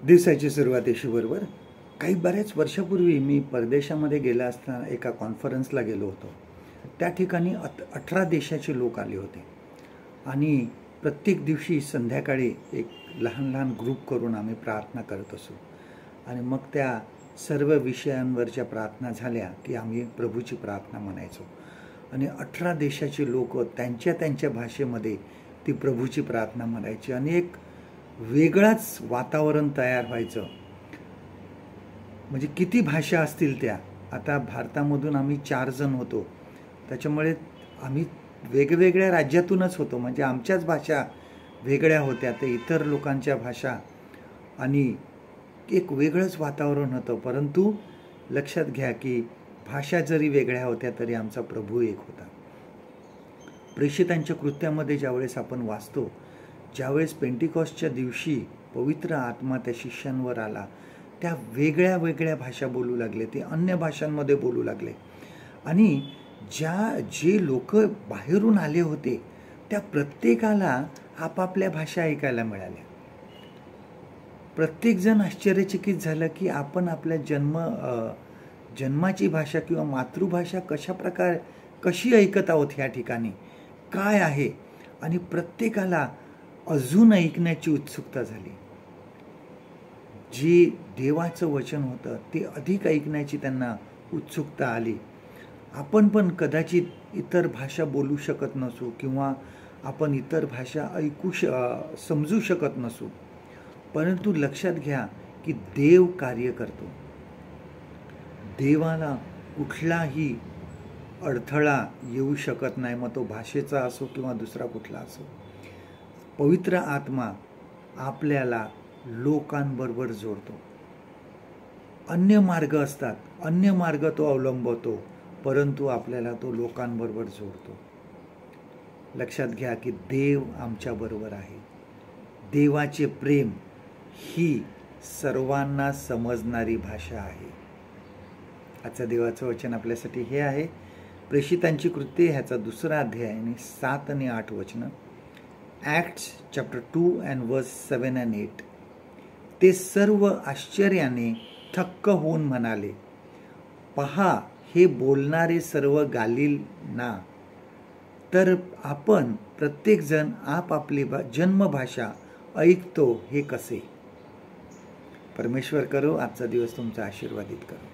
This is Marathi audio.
दिवसाची सुरुवात येशूबरोबर. काही बऱ्याच वर्षापूर्वी मी परदेशामध्ये गेला असताना एका कॉन्फरन्सला गेलो होतो. त्या ठिकाणी 18 देशाचे लोक आले होते आणि प्रत्येक दिवशी संध्याकाळी एक लहान लहान ग्रुप करून आम्ही प्रार्थना करत असू आणि मग त्या सर्व विषयांवरच्या प्रार्थना झाल्या की आम्ही प्रभूची प्रार्थना म्हणायचो आणि 18 देशाचे लोक त्यांच्या त्यांच्या भाषेमध्ये ती प्रभूची प्रार्थना म्हणायची आणि एक वेगळाच वातावरण तयार व्हायचं. म्हणजे किती भाषा असतील त्या. आता भारतामधून आम्ही 4 जण होतो, त्याच्यामुळे आम्ही वेगवेगळ्या राज्यातूनच होतो, म्हणजे आमच्याच भाषा वेगळ्या होत्या, ते इतर लोकांच्या भाषा आणि एक वेगळंच वातावरण होतं. परंतु लक्षात घ्या की भाषा जरी वेगळ्या होत्या तरी आमचा प्रभू एक होता. प्रेषितांच्या कृत्यामध्ये ज्यावेळेस आपण वाचतो, ज्यावेळेस पेंटिकॉस्टच्या दिवशी पवित्र आत्मा त्या शिष्यांवर आला, त्या वेगळ्या वेगळ्या भाषा बोलू लागले, ते अन्य भाषांमध्ये बोलू लागले आणि जे लोक बाहेरून आले होते त्या प्रत्येकाला आपापल्या भाषा ऐकायला मिळाल्या. प्रत्येकजण आश्चर्यचकित झालं की आपण आपल्या जन्माची भाषा किंवा मातृभाषा कशी ऐकत आहोत ह्या ठिकाणी, काय आहे. आणि प्रत्येकाला अजून ऐकण्याची उत्सुकता झाली. जे देवाचं वचन होतं ते अधिक ऐकण्याची त्यांना उत्सुकता आली. आपण पण कदाचित इतर भाषा बोलू शकत नसू किंवा आपण इतर भाषा समजू शकत नसू, परंतु लक्षात घ्या की देव कार्य करतो. देवाला कुठलाही अडथळा येऊ शकत नाही, मग तो भाषेचा असो किंवा दुसरा कुठला असो. पवित्र आत्मा आपल्याला लोकांबरोबर जोडतो. अन्य मार्ग असतात, अन्य मार्ग तो अवलंबतो, परंतु आपल्याला तो लोकांबरोबर जोडतो. लक्षात घ्या की देव आमच्याबरोबर आहे. देवाचे प्रेम ही सर्वांना समजणारी भाषा आहे. आजचं देवाचं वचन आपल्यासाठी हे आहे, प्रेषितांची कृत्ये ह्याचा 2रा अध्याय आणि 7 आणि 8 वचनं. Acts chapter 2 and verse 7 and 8. ते सर्व आश्चर्याने थक्क होऊन म्हणाले, पहा, हे बोलणारे सर्व गालील ना. तर आपण प्रत्येकजण आपापली जन्मभाषा ऐकतो हे कसे. परमेश्वर करो आजचा दिवस तुमचा आशीर्वादित करो.